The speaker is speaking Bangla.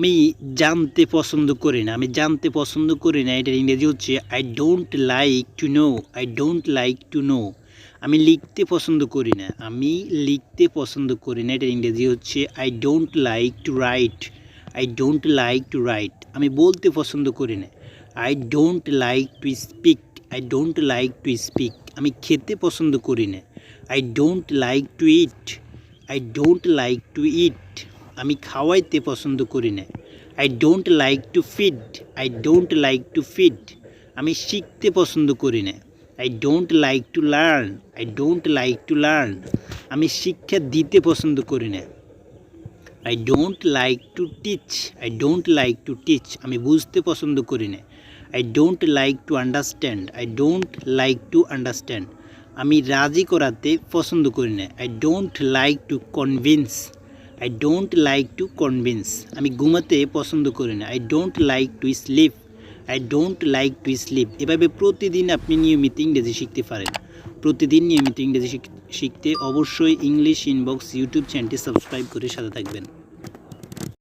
আমি জানতে পছন্দ করি না। আমি জানতে পছন্দ করি না, এটার ইংরেজি হচ্ছে I don't like to know. I don't like to know. আমি লিখতে পছন্দ করি না। আমি লিখতে পছন্দ করি না, এটার ইংরেজি হচ্ছে I don't like to write. I don't like to write. আমি বলতে পছন্দ করি না। I don't like to speak. I don't like to speak. আমি খেতে পছন্দ করি না। I don't like to eat. I don't like to eat. আমি খাওয়াইতে পছন্দ করি না। I don't like to feed. I don't like to feed. আমি শিখতে পছন্দ করি না। I don't like to learn. I don't like to learn. আমি শিক্ষা দিতে পছন্দ করি না। I don't like to teach. I don't like to teach. আমি বুঝতে পছন্দ করি না। I don't like to understand. I don't like to understand. আমি রাজি করাতে পছন্দ করি না। I don't like to convince. I don't like to convince. আমি ঘুমাতে পছন্দ করি না। I don't like to sleep. I don't like to sleep. এভাবে প্রতিদিন আপনি নিয়মিত ইংরেজি শিখতে পারেন। প্রতিদিন নিয়মিত ইংরেজি শিখতে অবশ্যই ইংলিশ ইনবক্স ইউটিউব চ্যানেলটি সাবস্ক্রাইব করে সাথে থাকবেন।